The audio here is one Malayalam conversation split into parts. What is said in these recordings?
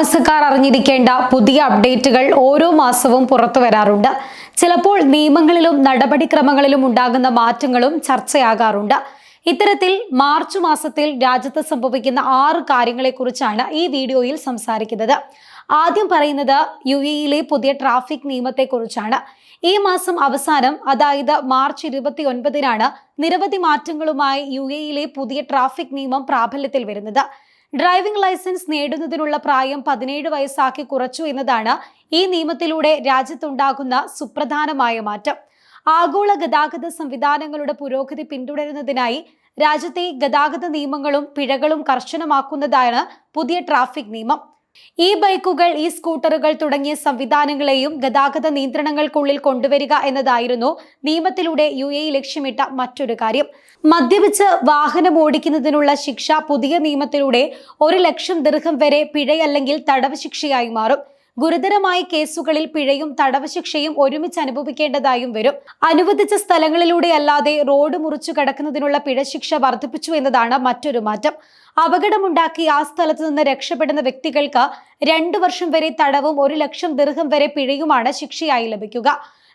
താമസക്കാർ അറിഞ്ഞിരിക്കേണ്ട പുതിയ അപ്ഡേറ്റുകൾ ഓരോ മാസവും പുറത്തു വരാറുണ്ട്. ചിലപ്പോൾ നിയമങ്ങളിലും നടപടിക്രമങ്ങളിലും ഉണ്ടാകുന്ന മാറ്റങ്ങളും ചർച്ചയാകാറുണ്ട്. ഇത്തരത്തിൽ മാർച്ച് മാസത്തിൽ രാജ്യത്ത് സംഭവിക്കുന്ന 6 കാര്യങ്ങളെക്കുറിച്ചാണ് ഈ വീഡിയോയിൽ സംസാരിക്കുന്നത്. ആദ്യം പറയുന്നത് UAE പുതിയ ട്രാഫിക് നിയമത്തെക്കുറിച്ചാണ്. ഈ മാസം അവസാനം, അതായത് മാർച്ച് 29-നാണ് നിരവധി മാറ്റങ്ങളുമായി UAE പുതിയ ട്രാഫിക് നിയമം പ്രാബല്യത്തിൽ വരുന്നത്. ഡ്രൈവിംഗ് ലൈസൻസ് നേടുന്നതിനുള്ള പ്രായം 17 വയസ്സാക്കി കുറച്ചു എന്നതാണ് ഈ നിയമത്തിലൂടെ രാജ്യത്തുണ്ടാകുന്ന സുപ്രധാനമായ മാറ്റം. ആഗോള ഗതാഗത സംവിധാനങ്ങളുടെ പുരോഗതി പിന്തുടരുന്നതിനായി രാജ്യത്തെ ഗതാഗത നിയമങ്ങളും പിഴകളും കർശനമാക്കുന്നതാണ് പുതിയ ട്രാഫിക് നിയമം. ഈ ബൈക്കുകൾ, ഈ സ്കൂട്ടറുകൾ തുടങ്ങിയ സംവിധാനങ്ങളെയും ഗതാഗത നിയന്ത്രണങ്ങൾക്കുള്ളിൽ കൊണ്ടുവരിക എന്നതായിരുന്നു നിയമത്തിലൂടെ UAE ലക്ഷ്യമിട്ട മറ്റൊരു കാര്യം. മദ്യപിച്ച് വാഹനം ഓടിക്കുന്നതിനുള്ള ശിക്ഷ പുതിയ നിയമത്തിലൂടെ 1 ലക്ഷം ദിർഹം വരെ പിഴയല്ലെങ്കിൽ തടവ് ശിക്ഷയായി മാറും. ഗുരുതരമായ കേസുകളിൽ പിഴയും തടവ് ശിക്ഷയും ഒരുമിച്ച് അനുഭവിക്കേണ്ടതായും വരും. അനുവദിച്ച സ്ഥലങ്ങളിലൂടെ അല്ലാതെ റോഡ് മുറിച്ചു കടക്കുന്നതിനുള്ള പിഴശിക്ഷ വർദ്ധിപ്പിച്ചു എന്നതാണ് മറ്റൊരു മാറ്റം. അപകടമുണ്ടാക്കി ആ സ്ഥലത്ത് നിന്ന് രക്ഷപ്പെടുന്ന വ്യക്തികൾക്ക് 2 വർഷം വരെ തടവും 1 ലക്ഷം ദിർഹം വരെ പിഴയുമാണ് ശിക്ഷയായി ലഭിക്കുക.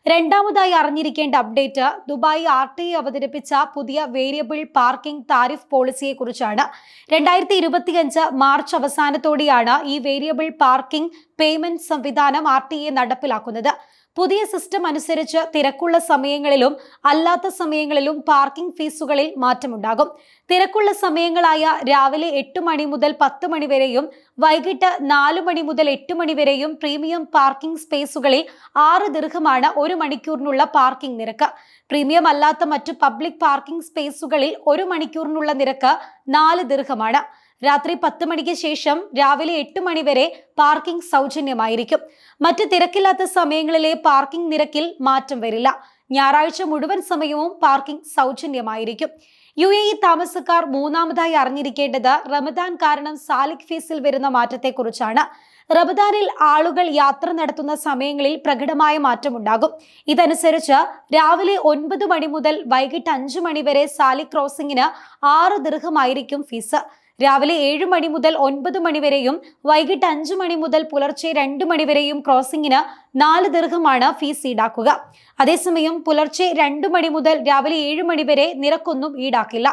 രണ്ടാമതായി അറിഞ്ഞിരിക്കേണ്ട അപ്ഡേറ്റ് ദുബായ് RTA അവതരിപ്പിച്ച പുതിയ വേരിയബിൾ പാർക്കിംഗ് താരിഫ് പോളിസിയെ കുറിച്ചാണ്. 2025 മാർച്ച് അവസാനത്തോടെയാണ് ഈ വേരിയബിൾ പാർക്കിംഗ് പേയ്മെന്റ് സംവിധാനം RTA നടപ്പിലാക്കുന്നത്. പുതിയ സിസ്റ്റം അനുസരിച്ച് തിരക്കുള്ള സമയങ്ങളിലും അല്ലാത്ത സമയങ്ങളിലും പാർക്കിംഗ് ഫീസുകളിൽ മാറ്റമുണ്ടാകും. തിരക്കുള്ള സമയങ്ങളായ രാവിലെ 8 മണി മുതൽ 10 മണി വരെയും വൈകിട്ട് 4 മണി മുതൽ 8 മണി വരെയും പ്രീമിയം പാർക്കിംഗ് സ്പേസുകളിൽ 6 ദിർഹമാണ് 1 മണിക്കൂറിനുള്ള പാർക്കിംഗ് നിരക്ക്. പ്രീമിയം അല്ലാത്ത മറ്റു പബ്ലിക് പാർക്കിംഗ് സ്പേസുകളിൽ 1 മണിക്കൂറിനുള്ള നിരക്ക് 4 ദിർഹമാണ്. രാത്രി 10 മണിക്ക് ശേഷം രാവിലെ 8 മണി വരെ പാർക്കിംഗ് സൗജന്യമായിരിക്കും. മറ്റ് തിരക്കില്ലാത്ത സമയങ്ങളിലെ പാർക്കിംഗ് നിരക്കിൽ മാറ്റം വരില്ല. ഞായറാഴ്ച മുഴുവൻ സമയവും പാർക്കിംഗ് സൗജന്യമായിരിക്കും. UAE താമസക്കാർ മൂന്നാമതായി അറിഞ്ഞിരിക്കേണ്ടത് റമദാൻ കാരണം സാലിക് ഫീസിൽ വരുന്ന മാറ്റത്തെക്കുറിച്ചാണ്. റമദാനിൽ ആളുകൾ യാത്ര നടത്തുന്ന സമയങ്ങളിൽ പ്രകടമായ മാറ്റമുണ്ടാകും. ഇതനുസരിച്ച് രാവിലെ 9 മണി മുതൽ വൈകിട്ട് 5 മണി വരെ സാലിക് ക്രോസിംഗിന് 6 ദിർഹമായിരിക്കും ഫീസ്. രാവിലെ 7 മണി മുതൽ 9 മണി വരെയും വൈകിട്ട് 5 മണി മുതൽ പുലർച്ചെ 2 മണി വരെയും ക്രോസിംഗിന് 4 ദിർഹമാണ് ഫീസ് ഈടാക്കുക. അതേസമയം പുലർച്ചെ 2 മണി മുതൽ രാവിലെ 7 മണി വരെ നിരക്കൊന്നും ഈടാക്കില്ല.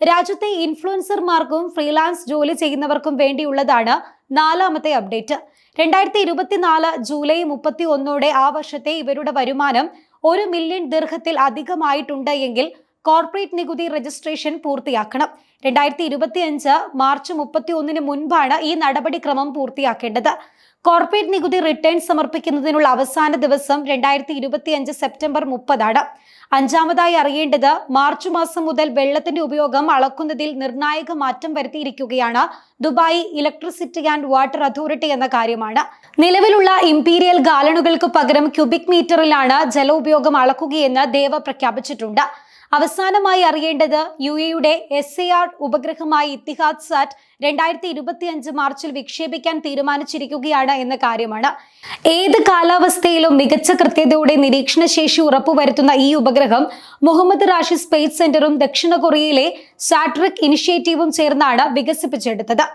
രാജ്യത്തെ ഇൻഫ്ലുവൻസർമാർക്കും ഫ്രീലാൻസ് ജോലി ചെയ്യുന്നവർക്കും വേണ്ടിയുള്ളതാണ് നാലാമത്തെ അപ്ഡേറ്റ്. 2024 ജൂലൈ 31 ആ വർഷത്തെ ഇവരുടെ വരുമാനം 1 മില്യൺ ദിർഹത്തിൽ അധികമായിട്ടുണ്ട് എങ്കിൽ കോർപ്പറേറ്റ് നികുതി രജിസ്ട്രേഷൻ പൂർത്തിയാക്കണം. 2025 മാർച്ച് 31 മുൻപാണ് ഈ നടപടിക്രമം പൂർത്തിയാക്കേണ്ടത്. കോർപ്പറേറ്റ് നികുതി റിട്ടേൺ സമർപ്പിക്കുന്നതിനുള്ള അവസാന ദിവസം 2025 സെപ്റ്റംബർ 30 ആണ്. അഞ്ചാമതായി അറിയേണ്ടത് മാർച്ച് മാസം മുതൽ വെള്ളത്തിന്റെ ഉപയോഗം അളക്കുന്നതിൽ നിർണായക മാറ്റം വരുത്തിയിരിക്കുകയാണ് Dubai electricity and water authority എന്ന കാര്യമാണ്. നിലവിലുള്ള ഇംപീരിയൽ ഗാലണുകൾക്ക് പകരം ക്യൂബിക് മീറ്ററിലാണ് ജല ഉപയോഗം അളക്കുകയെന്ന് ദേവ പ്രഖ്യാപിച്ചിട്ടുണ്ട്. അവസാനമായി അറിയേണ്ടത് UAE SAR ഉപഗ്രഹമായി ഇത്തിഹാദ് സാറ്റ് 2025 മാർച്ചിൽ വിക്ഷേപിക്കാൻ തീരുമാനിച്ചിരിക്കുകയാണ് എന്ന കാര്യമാണ്. ഏത് കാലാവസ്ഥയിലും മികച്ച കൃത്യതയോടെ നിരീക്ഷണ ശേഷി ഉറപ്പുവരുത്തുന്ന ഈ ഉപഗ്രഹം മുഹമ്മദ് റാഷി സ്പേസ് സെന്ററും ദക്ഷിണ കൊറിയയിലെ സാട്രിക് ഇനിഷ്യേറ്റീവും ചേർന്നാണ് വികസിപ്പിച്ചെടുത്തത്.